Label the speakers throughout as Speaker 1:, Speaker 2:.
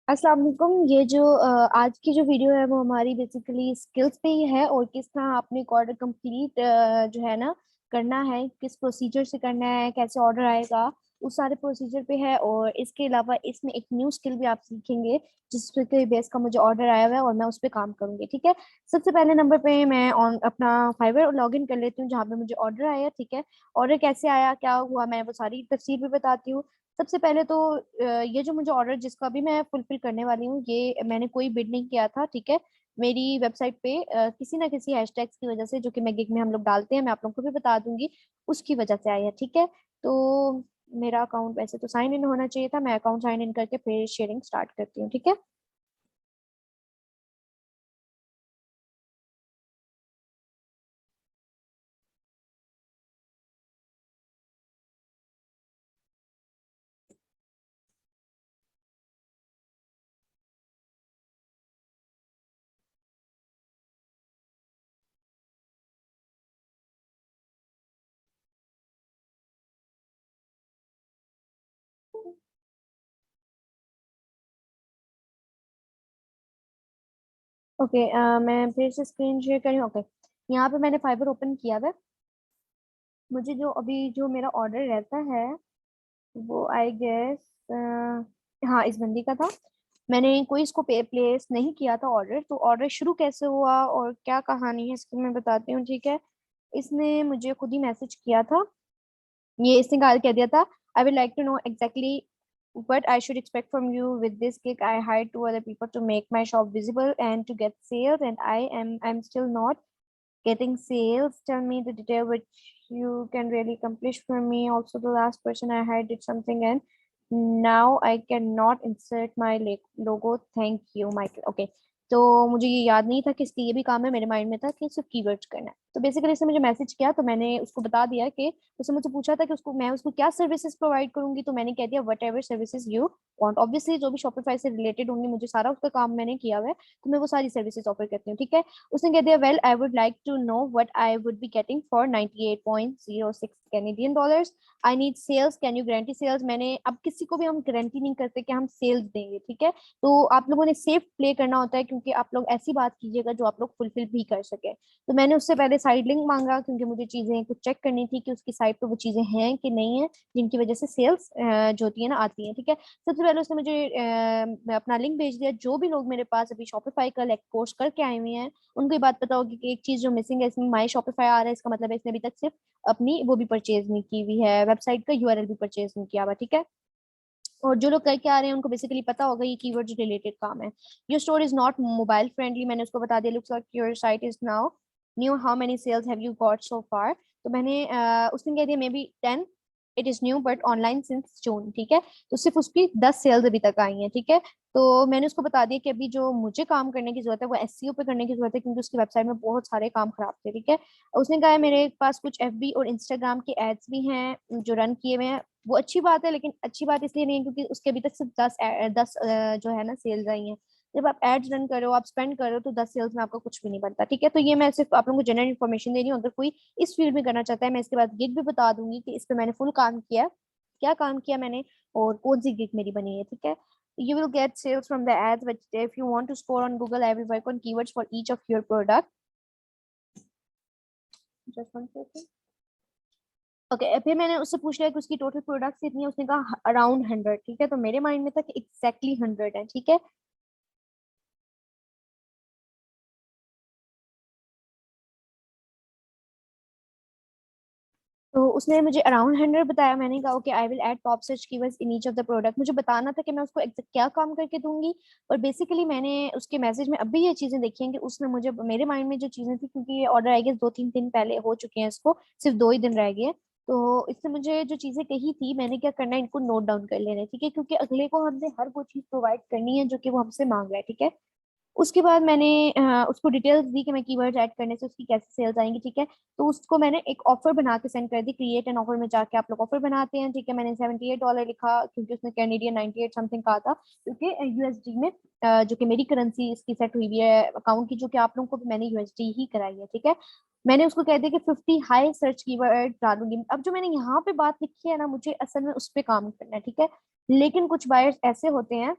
Speaker 1: अस्सलाम वालेकुम। ये जो आज की जो वीडियो है वो हमारी बेसिकली स्किल्स पे ही है और किस तरह आपने एक ऑर्डर कंप्लीट जो है ना करना है, किस प्रोसीजर से करना है, कैसे ऑर्डर आएगा, उस सारे प्रोसीजर पे है। और इसके अलावा इसमें एक न्यू स्किल भी आप सीखेंगे जिसके बेस का मुझे ऑर्डर आया हुआ है और मैं उस पर काम करूंगी। ठीक है। सबसे पहले नंबर पे मैं ऑन अपना फाइवर लॉग इन कर लेती हूँ जहाँ पे मुझे ऑर्डर आया। ठीक है। ऑर्डर कैसे आया, क्या हुआ, मैं वो सारी तफसीर भी बताती हूँ। सबसे पहले तो ये जो मुझे ऑर्डर जिसका भी मैं फुलफिल करने वाली हूँ, ये मैंने कोई बिड नहीं किया था। ठीक है। मेरी वेबसाइट पे किसी ना किसी हैशटैग्स की वजह से, जो कि मैं गिग में हम लोग डालते हैं, मैं आप लोगों को भी बता दूंगी, उसकी वजह से आया है। ठीक है। तो मेरा अकाउंट वैसे तो साइन इन होना चाहिए था, मैं अकाउंट साइन इन करके फिर शेयरिंग स्टार्ट करती हूँ। ठीक है। ओके, मैं फिर से स्क्रीन शेयर करी। ओके, यहाँ पे मैंने फाइबर ओपन किया हुआ है। मुझे जो अभी जो मेरा ऑर्डर रहता है वो आई गेस हाँ, इस बंदी का था। मैंने कोई इसको पे प्लेस नहीं किया था ऑर्डर। तो ऑर्डर शुरू कैसे हुआ और क्या कहानी है इसकी मैं बताती हूँ। ठीक है। इसने मुझे खुद ही मैसेज किया था। ये इसने कह दिया था, I will like to know exactly what I should expect from you with this gig. I hired two other people to make my shop visible and to get sales, and I'm still not getting sales. Tell me the detail which you can really accomplish for me. Also, the last person I hired did something, and now I cannot insert my logo. Thank you, Michael. Okay. तो मुझे ये याद नहीं था कि इसके ये भी काम है। मेरे माइंड में था कि सिर्फ कीवर्ड्स करना है। तो बेसिकली इसने मुझे मैसेज किया तो मैंने उसको बता दिया कि उसने मुझसे पूछा था कि उसको मैं उसको क्या सर्विसेज प्रोवाइड करूंगी। तो मैंने कह दिया what ever services you want. Obviously जो भी शॉपिफाई से रिलेटेड होंगे, मुझे सारा उसका काम मैंने किया हुआ है, तो मैं वो सारी सर्विसेज ऑफर करती हूँ। ठीक है। उसने कह दिया well I would like to know what I would be getting for 98.06 Canadian dollars. I need sales, can you guarantee sales. मैंने अब किसी को भी हम गारंटी नहीं करते कि हम सेल्स देंगे। ठीक है। तो आप लोगों ने सेफ प्ले करना होता है, क्योंकि आप लोग ऐसी बात कीजिएगा जो आप लोग फुलफिल भी कर सके। तो मैंने उससे पहले साइड लिंक मांगा, क्योंकि मुझे चीजें कुछ चेक करनी थी कि उसकी साइट पे वो चीजें हैं कि नहीं है जिनकी वजह से सेल्स जो होती है ना आती है। ठीक है। सबसे पहले उसने मुझे अपना लिंक भेज दिया। जो भी लोग मेरे पास अभी शॉपिफाई का लाइक कोर्स करके आए हुए हैं, उनको ये बात पता होगी कि एक चीज जो मिसिंग है इसमें माई शॉपिफाई आ रहा है। इसका मतलब है इसने अभी तक सिर्फ अपनी वो भी परचेज नहीं की हुई है, वेबसाइट का यूआरएल भी परचेज नहीं किया हुआ। ठीक है। और जो लोग करके आ रहे हैं उनको बेसिकली पता होगा ये कीवर्ड रिलेटेड काम है। Your store is not mobile friendly, मैंने उसको बता दिया। Looks like your site is now new, how many sales have you got so far. तो मैंने उसने कह दिया may be 10, it is new but online since June. ठीक है। तो सिर्फ उसकी 10 सेल्स अभी तक आई हैं। ठीक है। तो मैंने उसको बता दिया कि अभी जो मुझे काम करने की जरूरत है वो एसईओ पे करने की जरूरत है, क्योंकि उसकी वेबसाइट में बहुत सारे काम खराब थे। ठीक है। उसने कहा है मेरे पास कुछ एफबी और इंस्टाग्राम के एड्स भी हैं जो रन किए हुए हैं। वो अच्छी बात है, लेकिन अच्छी बात इसलिए नहीं है क्योंकि उसके अभी तक सिर्फ 10 जो है ना सेल्स आई हैं। जब आप एड्स रन करो, आप स्पेंड करो, तो 10 सेल्स में आपका कुछ भी नहीं बनता। ठीक है। तो ये मैं सिर्फ आप लोगों को जनरल इन्फॉर्मेशन दे रही हूँ। अगर कोई इस फील्ड में करना चाहता है, मैं इसके बाद गिग भी बता दूंगी कि इस पे मैंने फुल काम किया है, क्या काम किया मैंने और कौन सी गिग मेरी बनी है। ठीक है। You will get sales from the ads, but if you want to score on Google, I will work on keywords for each of your product. Just one second. Okay, फिर मैंने उससे पूछ लिया कि उसकी टोटल प्रोडक्ट्स कितनी है। उसने कहा अराउंड 100। ठीक है। तो मेरे माइंड में था कि एग्जैक्टली 100 है। ठीक है। तो उसने मुझे अराउंड 100 बताया। मैंने कहा okay, I will add top search keywords in each of the product. मुझे बताना था कि मैं उसको एग्जैक्ट क्या काम करके दूंगी। और बेसिकली मैंने उसके मैसेज में अभी ये चीजें देखी हैं कि उसने मुझे मेरे माइंड में जो चीजें थी, क्योंकि ये ऑर्डर आई गेस 2-3 दिन पहले हो चुके हैं, इसको सिर्फ 2 ही दिन रह गए हैं। तो इससे मुझे जो चीजें कही थी, मैंने क्या करना है, इनको नोट डाउन कर लेना है। ठीक है। क्योंकि अगले को हमने हर वो चीज प्रोवाइड करनी है जो कि वो हमसे मांग रहा है। ठीक है। उसके बाद मैंने उसको डिटेल्स दी कि मैं कीवर्ड्स ऐड करने से उसकी कैसे सेल्स आएंगी। ठीक है। तो उसको मैंने एक ऑफर बना के सेंड कर दी। क्रिएट एन ऑफर में जाके आप लोग ऑफर बनाते हैं। ठीक है। मैंने $78 लिखा, क्योंकि उसने कैनेडियन 98 समथिंग कहा था, क्योंकि यूएसडी में जो कि मेरी करेंसी इसकी सेट हुई हुई है अकाउंट की, जो कि आप लोगों को भी मैंने यूएसडी ही कराई है। ठीक है। मैंने उसको कह दिया कि 50 हाई सर्च कीवर्ड डालूंगी। अब जो मैंने यहाँ पे बात लिखी है ना, मुझे असल में उस पर काम करना है। ठीक है। लेकिन कुछ बायर्स ऐसे होते हैं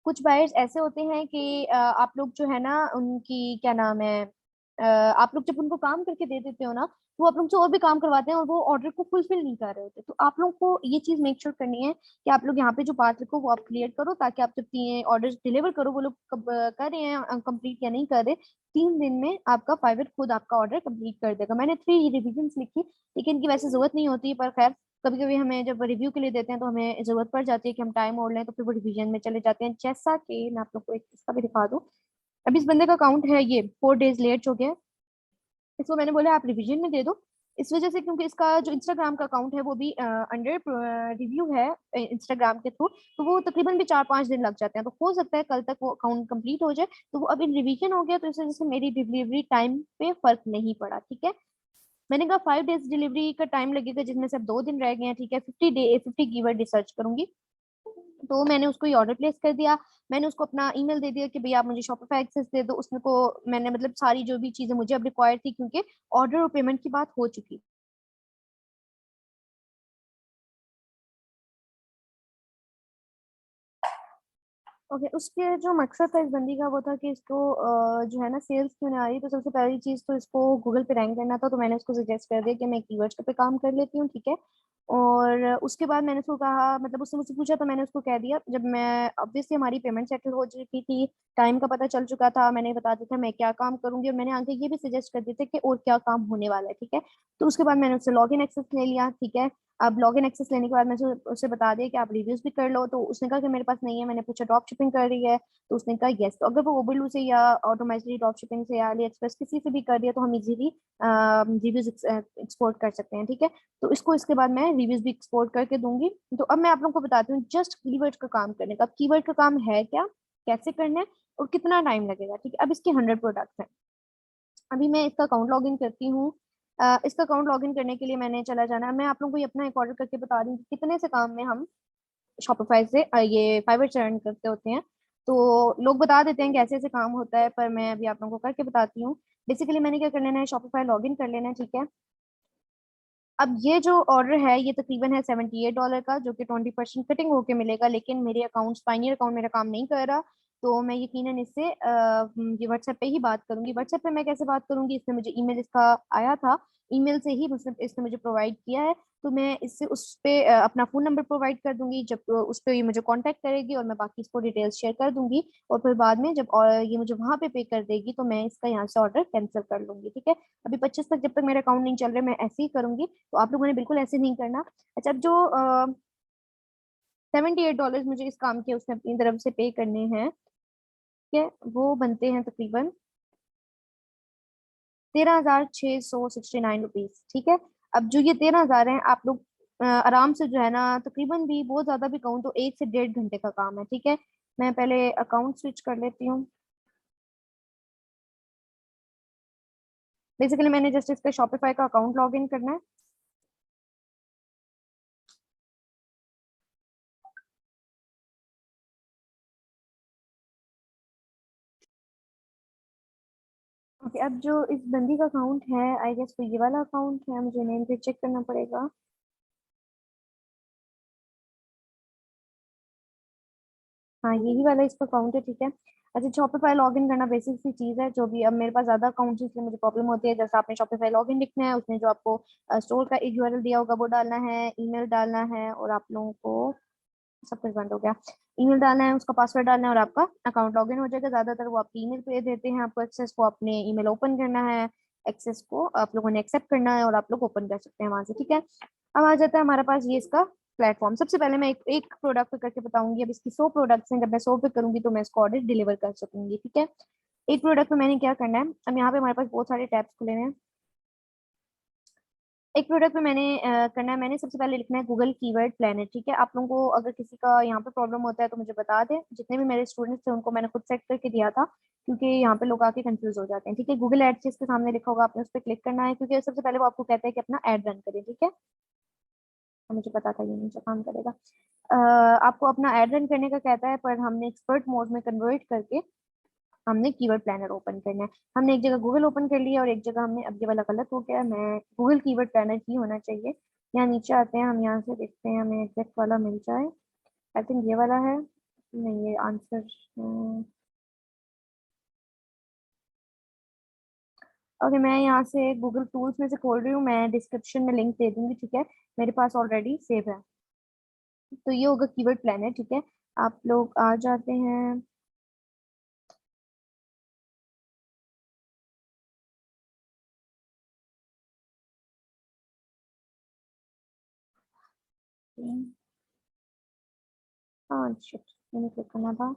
Speaker 1: कुछ बायर्स ऐसे होते हैं कि आप लोग जो है ना उनकी क्या नाम है, आप लोग जब उनको काम करके दे देते हो ना, वो आप लोग से और भी काम करवाते हैं और वो ऑर्डर को फुलफिल नहीं कर रहे होते। तो आप लोग को ये चीज मेक श्योर करनी है कि आप लोग यहाँ पे जो पार्ट रखो वो आप क्लियर करो, ताकि आप जब ऑर्डर डिलीवर करो, वो लोग कब कर रहे हैं कंप्लीट या नहीं कर रहे, 3 दिन में आपका फाइवर खुद आपका ऑर्डर कंप्लीट कर देगा। मैंने 3 रिविजन लिखी, लेकिन इनकी वैसे जरूरत नहीं होती है, पर खैर कभी कभी हमें जब रिव्यू के लिए देते हैं तो हमें जरूरत पड़ जाती है कि हम टाइम और लें, तो फिर वो रिवीजन में चले जाते हैं। जैसा कि मैं आप लोग को एक इसका भी दिखा दूं, अभी इस बंदे का अकाउंट है ये 4 डेज लेट हो गया है। इसको मैंने बोला आप रिवीजन में दे दो, इस वजह से क्योंकि इसका जो इंस्टाग्राम का अकाउंट है वो भी अंडर रिव्यू है इंस्टाग्राम के थ्रू, तो वो तकरीबन भी 4-5 दिन लग जाते हैं। तो हो सकता है कल तक वो अकाउंट कंप्लीट हो जाए। तो वो अब इन रिवीजन हो गया, तो इस वजह से मेरी डिलीवरी टाइम पे फर्क नहीं पड़ा। ठीक है, मैंने कहा 5 डेज डिलीवरी का टाइम लगेगा, जिसमें से अब 2 दिन रह गए हैं। ठीक है, 50 कीवर्ड रिसर्च करूंगी। तो मैंने उसको ये ऑर्डर प्लेस कर दिया। मैंने उसको अपना ईमेल दे दिया कि भैया आप मुझे शॉपिफाई एक्सेस दे दो। उसमें को मैंने मतलब सारी जो भी चीजें मुझे अब रिक्वायर्ड थी, क्योंकि ऑर्डर और पेमेंट की बात हो चुकी। ओके, उसके जो मकसद था इस बंदी का वो था कि इसको जो है ना सेल्स क्यों नहीं आ रही। तो सबसे पहली चीज तो इसको गूगल पे रैंक करना था, तो मैंने उसको सजेस्ट कर दिया कि मैं कीवर्ड्स पे काम कर लेती हूँ। ठीक है, और उसके बाद मैंने उसको कहा, मतलब उसने मुझसे पूछा तो मैंने उसको कह दिया, जब मैं ऑब्वियसली हमारी पेमेंट सेटल हो चुकी थी, टाइम का पता चल चुका था, मैंने बता दिया था मैं क्या काम करूंगी, और मैंने आगे ये भी सजेस्ट कर दिए थे कि और क्या काम होने वाला है। ठीक है, तो उसके बाद मैंने उससे लॉग इन एक्सेस ले लिया। ठीक है, अब लॉग इन एक्सेस लेने के बाद मैं उसे बता दिया कि आप रिव्यूज भी कर लो। तो उसने कहा कि मेरे पास नहीं है। मैंने पूछा ड्रॉप शिपिंग कर रही है, तो उसने कहा यस। तो अगर वो ओबेलू से या ऑटोमेटिकली ड्रॉप शिपिंग से या अली एक्सप्रेस किसी से भी कर दिया, तो हम इजीली रिव्यूज एक्सपोर्ट कर सकते हैं। ठीक है, तो इसको इसके बाद मैं रिव्यूज भी एक्सपोर्ट करके दूंगी। तो अब मैं आप लोगों को बताती हूँ जस्ट कीवर्ड का काम करने का। कीवर्ड का काम है क्या, कैसे करना है, और कितना टाइम लगेगा। ठीक है, अब इसके 100 प्रोडक्ट्स हैं। अभी मैं इसका अकाउंट लॉगिन करती हूँ। इसका अकाउंट लॉगिन करने के लिए मैंने चला जाना है। मैं आप लोगों को ये अपना एक ऑर्डर करके बता रही हूँ कि कितने से काम में हम शॉपिफाई से ये फाइवर चर्न करते होते हैं। तो लोग बता देते हैं कैसे ऐसे काम होता है, पर मैं अभी आप लोगों को करके बताती हूँ। बेसिकली मैंने क्या कर लेना है, शॉपिफाई लॉगिन कर लेना है। ठीक है, अब ये जो ऑर्डर है ये तकरीबन है $78 का, जो कि 20% कटिंग होके मिलेगा। लेकिन मेरे अकाउंट पाइनियर अकाउंट मेरा काम नहीं कर रहा, तो मैं यकीनन इससे ये व्हाट्सएप पे ही बात करूंगी। व्हाट्सएप पे मैं कैसे बात करूंगी, इसने मुझे ईमेल इसका आया था, ईमेल से ही मुझसे इसने मुझे प्रोवाइड किया है। तो मैं इससे उस पे अपना फोन नंबर प्रोवाइड कर दूंगी। जब उस पे ये मुझे कांटेक्ट करेगी और मैं बाकी इसको डिटेल्स शेयर कर दूंगी, और फिर बाद में जब ये मुझे वहां पे कर देगी, तो मैं इसका यहाँ से ऑर्डर कैंसिल कर लूंगी। ठीक है, अभी 25 तक जब तक मेरा अकाउंट नहीं चल रहा मैं ऐसे ही करूंगी। तो आप लोगों ने बिल्कुल ऐसे नहीं करना। अच्छा, अब जो $78 मुझे इस काम के उसने अपनी तरफ से पे करने हैं, ठीक है, वो बनते हैं तकरीबन 13,669 रुपीज। ठीक है, अब जो ये 13,000 है, आप लोग आराम से जो है ना, तकरीबन भी बहुत ज्यादा भी कहूँ तो 1 से 1.5 घंटे का काम है। ठीक है, मैं पहले अकाउंट स्विच कर लेती हूँ। बेसिकली मैंने जस्ट इसका शॉपिफाई का अकाउंट लॉग इन करना है। ओके, अब जो इस बंदी का अकाउंट है, आई गेस तो ये वाला अकाउंट है, मुझे नेम पे चेक करना पड़ेगा। हाँ, यही वाला इसका अकाउंट है। ठीक है, अच्छा, शॉपिफाई लॉगिन करना बेसिक सी चीज है, जो भी अब मेरे पास ज्यादा अकाउंट है इसलिए मुझे प्रॉब्लम होती है। जैसे आपने शॉपिफाई लॉगिन लिखना है, उसने जो आपको स्टोर का एक यूआरएल दिया होगा वो डालना है, ईमेल डालना है, और आप लोगों को सब कुछ बंद हो गया, ईमेल डालना है, उसका पासवर्ड डालना है, और आपका अकाउंट लॉगिन हो जाएगा। ज्यादातर वो आपकी ईमेल पे देते हैं आपको एक्सेस को, अपने ईमेल ओपन करना है, एक्सेस को आप लोगों ने एक्सेप्ट करना है, और आप लोग ओपन कर सकते हैं वहां से। ठीक है, अब आ जाता है हमारे पास ये इसका प्लेटफॉर्म। सबसे पहले मैं एक एक प्रोडक्ट पे करके बताऊंगी। अब इसकी 100 प्रोडक्ट्स हैं, जब मैं 100 पे करूंगी तो मैं इसको ऑर्डर डिलीवर कर सकूंगी। ठीक है, एक प्रोडक्ट पे मैंने क्या करना है, अब यहाँ पे हमारे पास बहुत सारे टैब्स खुले हैं। एक प्रोडक्ट पे मैंने करना है, मैंने सबसे पहले लिखना है गूगल कीवर्ड प्लानर। ठीक है, आप लोगों को अगर किसी का यहाँ पे प्रॉब्लम होता है तो मुझे बता दें। जितने भी मेरे स्टूडेंट्स थे उनको मैंने खुद सेट करके दिया था, क्योंकि यहाँ पे लोग आके कंफ्यूज हो जाते हैं। ठीक है, गूगल एड्स इसके सामने लिखा होगा, आपने उस पर क्लिक करना है, क्योंकि सबसे पहले वो आपको कहता है कि अपना एड रन करें। ठीक है, तो मुझे पता था ये नीचे काम करेगा। आपको अपना एड रन करने का कहता है, पर हमने एक्सपर्ट मोड में कन्वर्ट करके हमने कीवर्ड प्लानर ओपन करना है। हमने एक जगह गूगल ओपन कर लिया और एक जगह हमने, अब ये वाला गलत हो गया, मैं गूगल कीवर्ड प्लानर ही होना चाहिए। यहाँ नीचे आते हैं, हम यहाँ से देखते हैं हमें एग्जैक्ट वाला मिल जाए। आई थिंक ये वाला है। नहीं, ये आंसर ओके, मैं यहाँ से गूगल टूल्स में से खोल रही हूँ, मैं डिस्क्रिप्शन में लिंक दे दूंगी, ठीक है। मेरे पास ऑलरेडी सेव है। तो ये होगा कीवर्ड प्लानर, ठीक है। आप लोग आ जाते हैं। हाँ शिट, मैंने क्लिक करना था।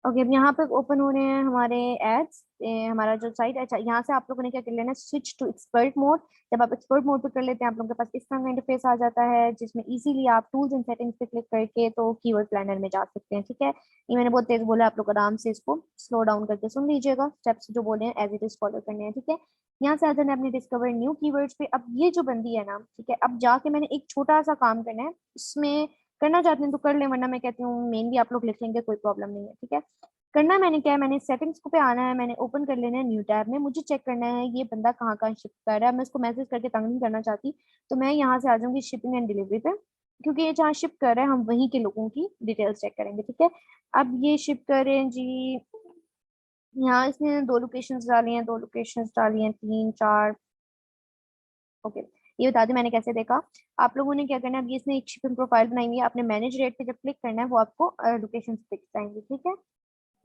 Speaker 1: ओके, अब यहाँ पे ओपन हो रहे हैं हमारे एड्स। हमारा जो साइट है, अच्छा यहाँ से आप लोगों ने क्या कर लेना है, स्विच टू एक्सपर्ट मोड। जब आप एक्सपर्ट मोड पे कर लेते हैं, आप लोगों के पास इस तरह का इंटरफेस आ जाता है, जिसमें इजीली आप टूल्स एंड सेटिंग्स पे क्लिक करके तो कीवर्ड प्लानर में जा सकते हैं, ठीक है। ये मैंने बहुत तेज बोला, आप लोग आराम से इसको स्लो डाउन करके सुन लीजिएगा, स्टेप्स जो बोले हैं एज इट इज फॉलो करने हैं, ठीक है। यहाँ से आ जाना है अपने डिस्कवर न्यू कीवर्ड्स पे। अब ये जो बंदी है ना, ठीक है, अब जाके मैंने एक छोटा सा काम करना है इसमें। करना चाहते हैं तो कर लें, वरना मैं कहती हूँ मेन भी आप लोग लिख लेंगे, कोई प्रॉब्लम नहीं है, ठीक है। करना मैंने क्या है, मैंने सेटिंग्स को पे आना है, मैंने ओपन कर लेना है न्यू टैब में। मुझे चेक करना है ये बंदा कहाँ कहाँ शिप कर रहा है। मैं उसको मैसेज करके तंग नहीं करना चाहती, तो मैं यहाँ से आ जाऊंगी शिपिंग एंड डिलीवरी पे, क्योंकि ये जहाँ शिप कर रहे हैं हम वहीं के लोगों की डिटेल्स चेक करेंगे, ठीक है। अब ये शिप कर रहे हैं जी, यहाँ इसने दो लोकेशंस डाली हैं, दो लोकेशंस डाली हैं, तीन चार। ओके, ये बता दें मैंने कैसे देखा। आप लोगों ने क्या करना है, अब ये इसने एक शिपिंग प्रोफाइल बनाई हुई है, आपने मैनेज रेट पे जब क्लिक करना है वो आपको लोकेशन दिख जाएंगे, ठीक है।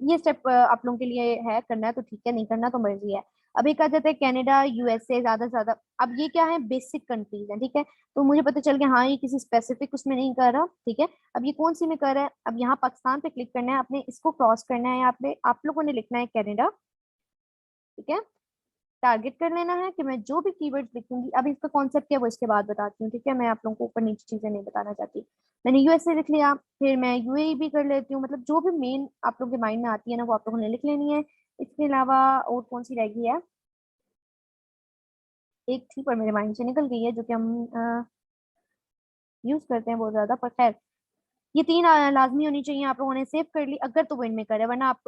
Speaker 1: ये स्टेप आप लोगों के लिए है, करना है तो ठीक है, नहीं करना तो मर्जी है। अब एक आ जाता है कनाडा, यूएसए, ज्यादा से ज्यादा। अब ये क्या है, बेसिक कंट्रीज है, ठीक है। तो मुझे पता चल गया हाँ ये किसी स्पेसिफिक उसमें नहीं कर रहा, ठीक है। अब ये कौन सी में कर रहा है, अब यहाँ पाकिस्तान पे क्लिक करना है आपने, इसको क्रॉस करना है, यहाँ पे आप लोगों ने लिखना है कनाडा, ठीक है। टारगेट कर लेना है कि मैं जो भी कीवर्ड्स लिखूंगी, अब इसका कॉन्सेप्ट क्या है वो इसके बाद बताती हूँ, ठीक है। मैं आप लोगों को ऊपर नीचे चीजें नहीं बताना चाहती। मैंने यूएसए लिख लिया, फिर मैं यूएई भी कर लेती हूँ, मतलब जो भी मेन आप लोगों के माइंड में आती है ना वो आप लोगों ने लिख लेनी है। इसके अलावा और कौन सी रह गई है, एक थी पर मेरे माइंड से निकल गई है, जो कि हम यूज करते हैं बहुत ज्यादा, पर खैर। ये तीन लाजमी होनी चाहिए, आप लोगों ने सेव कर ली अगर तो वो इनमें करे, वरना आप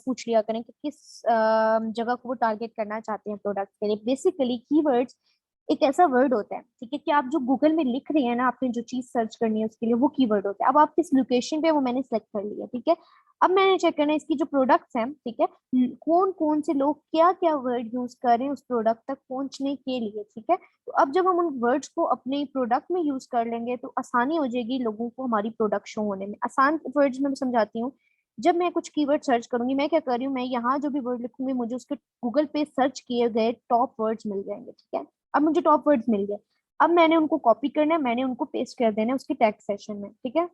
Speaker 1: पूछ लिया करें कि किस जगह को वो टारगेट करना चाहते हैं प्रोडक्ट के लिए। बेसिकली कीवर्ड्स एक ऐसा वर्ड होता है, ठीक है, कि आप जो गूगल में लिख रहे हैं ना, आपने जो चीज सर्च करनी है उसके लिए वो कीवर्ड होता है। अब आप किस लोकेशन पे, वो मैंने सेलेक्ट कर लिया, ठीक है। अब मैंने चेक करना है इसकी जो प्रोडक्ट्स हैं, ठीक है, कौन कौन से लोग क्या क्या वर्ड यूज कर रहे हैं उस प्रोडक्ट तक पहुंचने के लिए, ठीक है। तो अब जब हम उन वर्ड्स को अपने प्रोडक्ट में यूज कर लेंगे तो आसानी हो जाएगी लोगों को हमारी प्रोडक्ट शो होने में। आसान वर्ड्स में समझाती हूँ। जब मैं कुछ कीवर्ड सर्च करूंगी, मैं क्या कर रही हूँ, मैं यहाँ जो भी वर्ड लिखूंगी मुझे उसके गूगल पे सर्च किए गए टॉप वर्ड्स मिल जाएंगे, ठीक है। अब मुझे टॉप वर्ड्स मिल गए, अब मैंने उनको कॉपी करना है, मैंने उनको पेस्ट कर देना है उसके टैग सेशन में, ठीक है।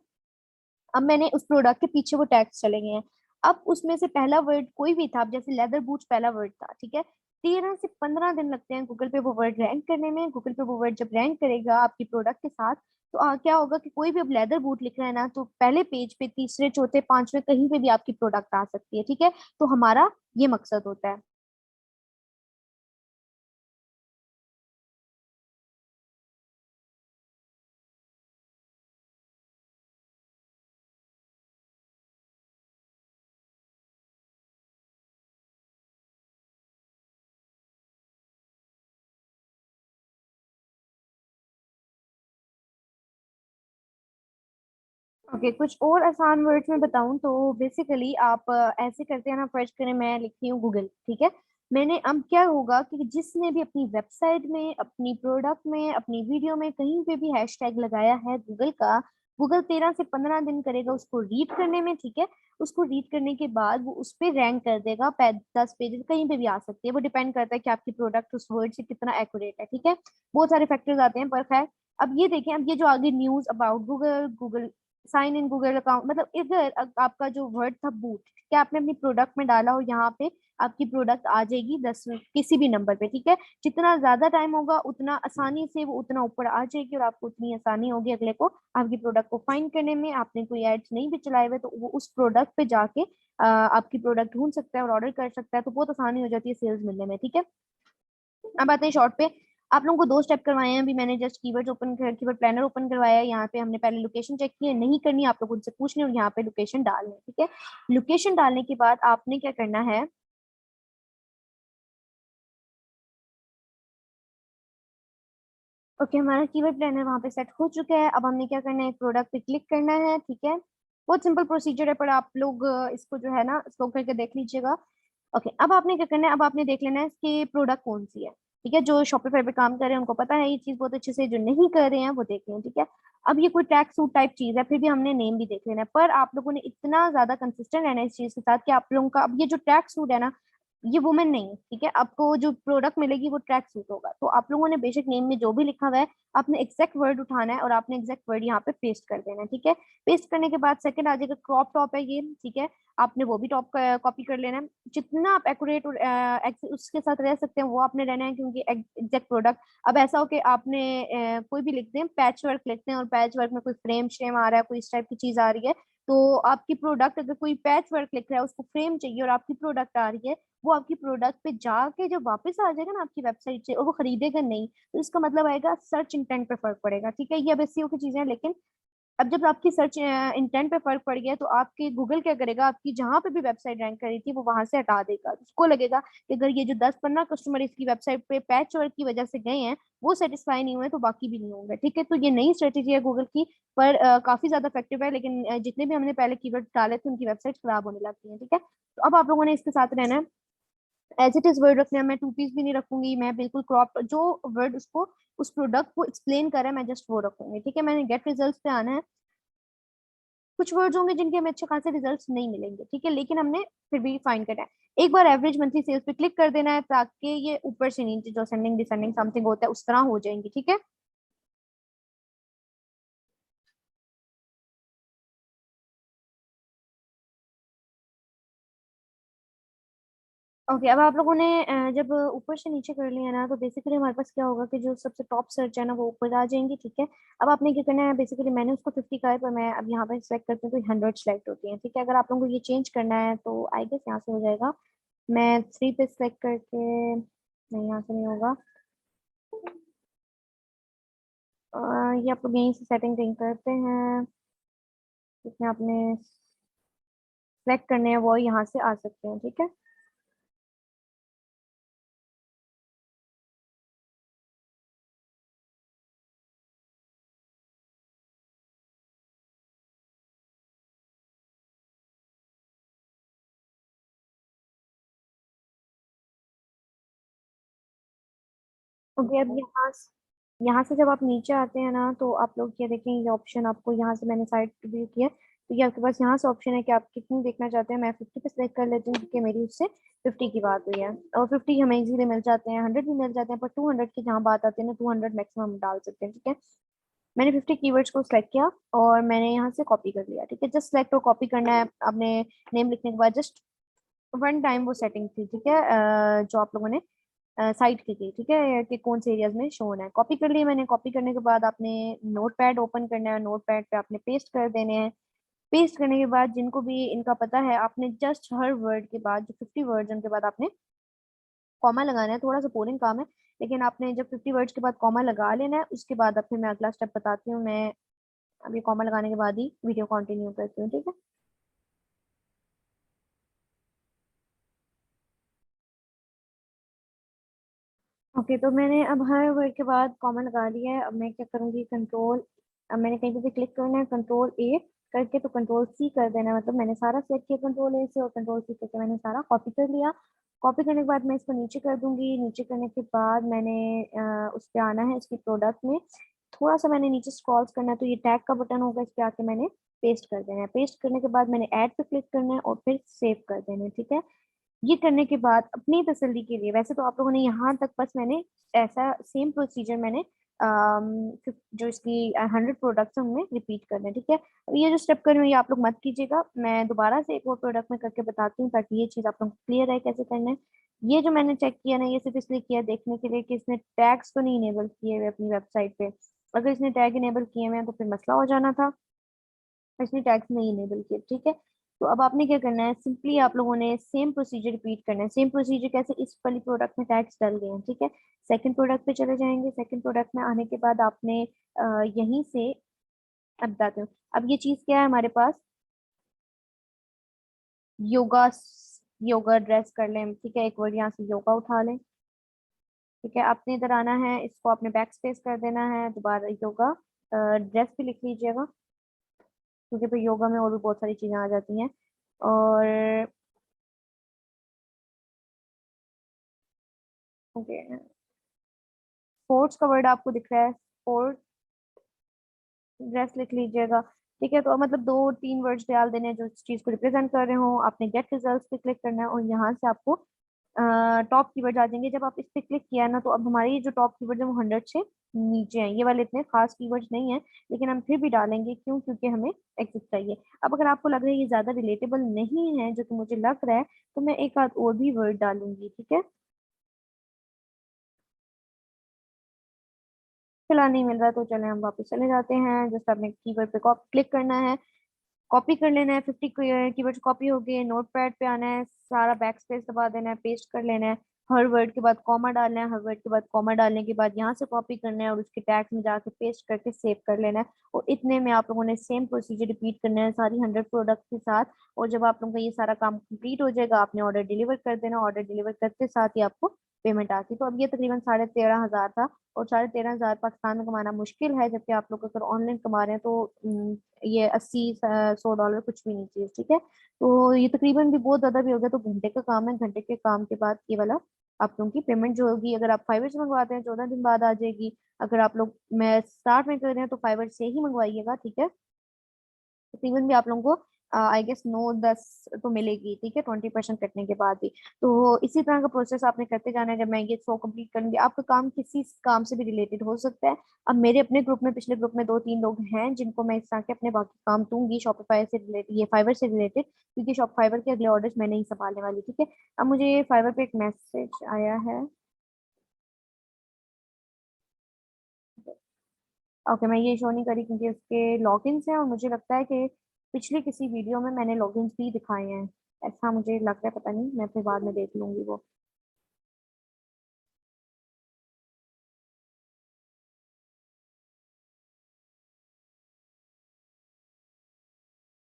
Speaker 1: अब मैंने उस प्रोडक्ट के पीछे वो टैग्स चले गए हैं। अब उसमें से पहला वर्ड कोई भी था, अब जैसे लेदर बूट्स पहला वर्ड था, ठीक है। 13 से 15 दिन लगते हैं गूगल पे वो वर्ड रैंक करने में। गूगल पे वो वर्ड जब रैंक करेगा आपकी प्रोडक्ट के साथ, तो क्या होगा कि कोई भी अब लेदर बूट लिख रहा है ना, तो पहले पेज पे, तीसरे, चौथे, पांचवे, कहीं पे भी आपकी प्रोडक्ट आ सकती है, ठीक है। तो हमारा ये मकसद होता है। ओके, कुछ और आसान वर्ड्स में बताऊं तो बेसिकली आप ऐसे करते हैं ना, फर्ज करें मैं लिखती हूँ गूगल, ठीक है। मैंने अब क्या होगा कि जिसने भी अपनी वेबसाइट में, अपनी प्रोडक्ट में, अपनी वीडियो में कहीं पे भी हैशटैग लगाया है गूगल का, गूगल 13 से 15 दिन करेगा उसको रीड करने में, ठीक है। उसको रीड करने के बाद वो उस पर रैंक कर देगा, 10 पेजेस कहीं पे भी आ सकती है, वो डिपेंड करता है कि आपकी प्रोडक्ट उस वर्ड से कितना एक्यूरेट है, ठीक है। बहुत सारे फैक्टर्स आते हैं, पर खैर। अब ये देखें, अब ये जो आगे news about Google, Google sign in Google account, मतलब इधर आपका जो वर्ड था बूट, क्या आपने अपनी प्रोडक्ट में डाला हो, यहाँ पे आपकी प्रोडक्ट आ जाएगी 10 किसी भी नंबर पे, ठीक है। जितना ज्यादा टाइम होगा उतना आसानी से वो उतना ऊपर आ जाएगी, और आपको उतनी आसानी होगी अगले को आपकी प्रोडक्ट को फाइंड करने में। आपने कोई एड्स नहीं भी चलाए हुए तो वो उस प्रोडक्ट पे जाके आपकी प्रोडक्ट ढूंढ सकता है और ऑर्डर कर सकता है, तो बहुत आसानी हो जाती है सेल्स मिलने में, ठीक है। अब आते हैं शॉर्ट पे। आप लोगों को दो स्टेप करवाए हैं अभी मैंने, जस्ट कीवर्ड प्लानर ओपन करवाया है। यहाँ पे हमने पहले लोकेशन चेक की है, नहीं करनी आप लोग उनसे पूछ लें, और यहाँ पे लोकेशन डालनी है, ठीक है। लोकेशन डालने के बाद आपने क्या करना है, ओके, हमारा कीवर्ड प्लानर वहाँ पे सेट हो चुका है। अब हमने क्या करना है, प्रोडक्ट पे क्लिक करना है। ठीक है, बहुत सिंपल प्रोसीजर है, पर आप लोग इसको जो है ना स्लो करके देख लीजिएगा। ओके, अब आपने क्या करना है, अब आपने देख लेना है कि प्रोडक्ट कौन सी है। ठीक है, जो शॉपिफाई पे काम कर रहे हैं उनको पता है ये चीज बहुत अच्छे से, जो नहीं कर रहे हैं वो देख लें। ठीक है, अब ये कोई ट्रैक सूट टाइप चीज है, फिर भी हमने नेम भी देख लेना है, पर आप लोगों ने इतना ज्यादा कंसिस्टेंट रहना है इस चीज के साथ कि आप लोगों का अब ये जो ट्रैक सूट है ना, ये वुमेन नहीं है। ठीक है, आपको जो प्रोडक्ट मिलेगी वो ट्रैक सूट होगा। तो आप लोगों ने बेशक नेम में जो भी लिखा हुआ है, आपने एग्जैक्ट वर्ड उठाना है और आपने एग्जैक्ट वर्ड यहाँ पे पेस्ट कर देना है। ठीक है, पेस्ट करने के बाद सेकंड आ जाएगा क्रॉप टॉप है ये। ठीक है, आपने वो भी टॉप कॉपी कर लेना है। जितना आप एक्यूरेट और उसके साथ रह सकते हैं वो आपने रहना है, क्योंकि एग्जैक्ट प्रोडक्ट। अब ऐसा हो कि आपने कोई भी लिखते हैं, पैच वर्क लिखते हैं और पैच वर्क में कोई फ्रेम श्रेम आ रहा है, कोई इस टाइप की चीज आ रही है, तो आपकी प्रोडक्ट, अगर कोई पैच वर्क लिख रहा है उसको फ्रेम चाहिए और आपकी प्रोडक्ट आ रही है, वो आपकी प्रोडक्ट पे जाके जब वापस आ जाएगा ना आपकी वेबसाइट से, और वो खरीदेगा नहीं, तो इसका मतलब आएगा सर्च इंटेंट पे फर्क पड़ेगा। ठीक है, ये अब एसईओ की चीजें हैं, लेकिन अब जब आपकी सर्च इंटेंट पे फर्क पड़ गया तो आपके गूगल क्या करेगा, आपकी जहां पे भी वेबसाइट रैंक करी थी वो वहां से हटा देगा। उसको लगेगा कि अगर ये जो 10-15 कस्टमर इसकी वेबसाइट पे पैच वर्क की वजह से गए हैं वो सेटिस्फाई नहीं हुए, तो बाकी भी नहीं होंगे। ठीक है, तो ये नई स्ट्रेटेजी है गूगल की, पर काफी ज्यादा इफेक्टिव है, लेकिन जितने भी हमने पहले कीवर्ड डाले थे उनकी वेबसाइट खराब होने लगती है। ठीक है, तो अब आप लोगों ने इसके साथ रहना है, एज इट इज वर्ड रखना है। मैं टू पीस भी नहीं रखूंगी, मैं बिल्कुल क्रॉप जो वर्ड उसको उस प्रोडक्ट को एक्सप्लेन कर रहा है मैं जस्ट वो रखूंगी। ठीक है, मैंने गेट रिजल्ट्स पे आना है। कुछ वर्ड्स होंगे जिनके हमें अच्छे खासे रिजल्ट्स नहीं मिलेंगे। ठीक है, लेकिन हमने फिर भी फाइंड करना है। एक बार एवरेज मंथली सेल्स पे क्लिक कर देना है, ताकि ये ऊपर से नीचे जो सेंडिंग डिसेंडिंग समथिंग होता है उस तरह हो जाएंगी। ठीक है, ओके। अब आप लोगों ने जब ऊपर से नीचे कर लिया ना, तो बेसिकली हमारे पास क्या होगा कि जो सबसे टॉप सर्च है ना वो ऊपर आ जाएंगी। ठीक है, अब आपने क्या करना है, बेसिकली मैंने उसको 50 का है, पर मैं अब यहाँ पे सेलेक्ट करती हूँ तो 100 सेलेक्ट होती है। ठीक है, अगर आप लोगों को ये चेंज करना है तो आई गेस यहाँ से हो जाएगा। मैं 3 पे सेलेक्ट करके, नहीं यहाँ से नहीं होगा। ये आप लोग यहीं से सेटिंग कहीं करते हैं, जिसमें आपने सेलेक्ट करने हैं वो यहाँ से आ सकते हैं। ठीक है, ओके। अब यहाँ से जब आप नीचे आते हैं ना, तो आप लोग ये देखें, ये ऑप्शन आपको यहाँ से मैंने साइड व्यू किया, तो ये आपके पास यहाँ से ऑप्शन है कि आप कितनी देखना चाहते हैं। मैं 50 पे सिलेक्ट कर लेती हूँ, क्योंकि मेरी उससे 50 की बात हुई है, और 50 हमें इजीली मिल जाते हैं, 100 भी मिल जाते हैं, पर 200 की जहाँ बात आती है ना, 200 मैक्सिमम डाल सकते हैं। ठीक है, मैंने 50 कीवर्ड्स को सिलेक्ट किया और मैंने यहाँ से कॉपी कर लिया। ठीक है, जस्ट सिलेक्ट और कॉपी करना है। आपने नेम लिखने के बाद जस्ट वन टाइम वो सेटिंग थी। ठीक है, जो आप लोगों ने साइट की थी। ठीक है, कि कौन से एरियाज में शो होना है, कॉपी कर लिए मैंने। कॉपी करने के बाद आपने नोट पैड ओपन करना है, नोट पैड पे आपने पेस्ट कर देने हैं। पेस्ट करने के बाद जिनको भी इनका पता है, आपने जस्ट हर वर्ड के बाद, जो 50 वर्ड्स उनके बाद आपने कॉमा लगाना है। थोड़ा सा बोरिंग काम है, लेकिन आपने जब 50 वर्ड्स के बाद कॉमा लगा लेना है, उसके बाद अब फिर मैं अगला स्टेप बताती हूँ। मैं अभी कॉमा लगाने के बाद ही वीडियो कंटिन्यू करती हूँ। ठीक है, ओके। तो मैंने अब हर वर्ड के बाद कॉमा लगा लिया है। अब मैं क्या करूंगी, कंट्रोल, अब मैंने कहीं पे भी क्लिक करना है, कंट्रोल ए करके तो कंट्रोल सी कर देना है। मतलब मैंने सारा सेलेक्ट किया कंट्रोल ए से, और कंट्रोल सी करके मैंने सारा कॉपी कर लिया। कॉपी करने के बाद मैं इसको नीचे कर दूंगी। नीचे करने के बाद मैंने उस पे आना है, इसकी प्रोडक्ट में थोड़ा सा मैंने नीचे स्क्रॉल करना है, तो ये टैग का बटन होगा, इस पे आके मैंने पेस्ट कर देना है। पेस्ट करने के बाद मैंने ऐड पे क्लिक करना है और फिर सेव कर देना है। ठीक है, ये करने के बाद अपनी तसल्ली के लिए, वैसे तो आप लोगों ने यहाँ तक बस मैंने ऐसा सेम प्रोसीजर मैंने जो इसकी 100 प्रोडक्ट्स हैं उनमें रिपीट करना है। ठीक है, अब ये जो स्टेप कर रही हूँ ये आप लोग मत कीजिएगा, मैं दोबारा से एक और प्रोडक्ट में करके बताती हूँ, ताकि ये चीज़ आप लोग क्लियर है कैसे करना है। ये जो मैंने चेक किया ना, ये सिर्फ इसलिए किया देखने के लिए कि इसने टैग्स तो नहीं इनेबल किए हुए अपनी वेबसाइट पे। अगर इसने टैग इनेबल किए हुए हैं तो फिर मसला हो जाना था, इसने टैग्स नहीं इनेबल किए। ठीक है, तो अब आपने क्या करना है, सिंपली आप लोगों ने सेम प्रोसीजर रिपीट करना है। सेम प्रोसीजर कैसे, इस वाली प्रोडक्ट में टैग्स डल गए हैं। ठीक है, सेकंड प्रोडक्ट पे चले जाएंगे। सेकंड प्रोडक्ट में आने के बाद आपने यहीं से, अब बताते हूँ। अब ये चीज क्या है हमारे पास, योगा, योगा ड्रेस कर लें। ठीक है, एक वर्ड यहाँ से योगा उठा लें। ठीक है, आपने इधर आना है, इसको आपने बैक स्पेस कर देना है, दोबारा योगा ड्रेस भी लिख लीजिएगा, क्योंकि फिर योगा में और भी बहुत सारी चीजें आ जाती हैं। और ओके, स्पोर्ट्स का वर्ड आपको दिख रहा है, स्पोर्ट ड्रेस लिख लीजिएगा। ठीक है, तो मतलब दो तीन वर्ड्स डाल देने हैं जो इस चीज को रिप्रेजेंट कर रहे हो। आपने गेट रिजल्ट्स पे क्लिक करना है और यहाँ से आपको टॉप कीवर्ड आ जाएंगे। जब आप इस पे क्लिक किया ना, तो अब हमारे ये जो टॉप कीवर्ड है वो 100 से नीचे हैं। ये वाले इतने खास कीवर्ड्स नहीं है, लेकिन हम फिर भी डालेंगे, क्यों? क्योंकि हमें एग्जिट चाहिए। अब अगर आपको लग रहा है ये ज्यादा रिलेटेबल नहीं है, जो कि मुझे लग रहा है, तो मैं एक आध और भी वर्ड डालूंगी। ठीक है, फिलहाल नहीं मिल रहा तो चले हम वापस चले जाते हैं। जस्ट आपने कीवर्ड पे क्लिक करना है, कॉपी कर लेना है। 50 कीवर्ड्स कॉपी हो गए, नोट पैड पे आना है, सारा बैक स्पेस दबा देना है, पेस्ट कर लेना है। हर वर्ड के बाद कॉमा डालना है, हर वर्ड के बाद कॉमा डालने के बाद यहाँ से कॉपी करना है और उसके टैग्स में जाके पेस्ट करके सेव कर लेना है। और इतने में आप लोगों ने सेम प्रोसीजर रिपीट करना है सारी 100 प्रोडक्ट के साथ। और जब आप लोगों का ये सारा काम कंप्लीट हो जाएगा, आपने ऑर्डर डिलीवर कर देना। ऑर्डर डिलीवर करते साथ ही आपको पेमेंट आती। तो अब ये तकरीबन 13,500 था, और 13,500 पाकिस्तान में कमाना मुश्किल है, जबकि आप लोग अगर ऑनलाइन कमा रहे हैं तो ये 80-100 डॉलर कुछ भी नहीं चीज। ठीक है, तो ये तकरीबन भी बहुत ज्यादा भी हो गया, तो घंटे का काम है। घंटे के काम के बाद ये वाला आप लोगों की पेमेंट जो होगी, अगर आप फाइवर से मंगवाते हैं 14 दिन बाद आ जाएगी। अगर आप लोग मैं स्टार्ट में कर रहे हैं तो फाइवर से ही मंगवाइएगा। ठीक है, तकरीबन भी आप लोगों को आई गेस 9-10 तो मिलेगी। ठीक है, 20% कटने के बाद भी। तो इसी तरह का प्रोसेस आपने करते जाना है। जब मैं ये 100 कंप्लीट करूंगी, आपका काम किसी काम से भी रिलेटेड हो सकता है। अब मेरे अपने ग्रुप में, पिछले ग्रुप में 2-3 लोग हैं जिनको मैं इस तरह के अपने बाकी काम दूंगी, शॉपिफाई से रिलेटेड, ये फाइवर से रिलेटेड, क्योंकि शॉप फाइवर के अगले ऑर्डर्स मैं नहीं संभालने वाली। ठीक है, अब मुझे फाइवर पे एक मैसेज आया है। ओके, मैं ये शो नहीं करी क्योंकि उसके लॉगिन्स हैं, और मुझे लगता है कि पिछली किसी वीडियो में मैंने लॉगिन्स भी दिखाए हैं, ऐसा मुझे लग रहा है। पता नहीं, मैं फिर बाद में देख लूंगी वो।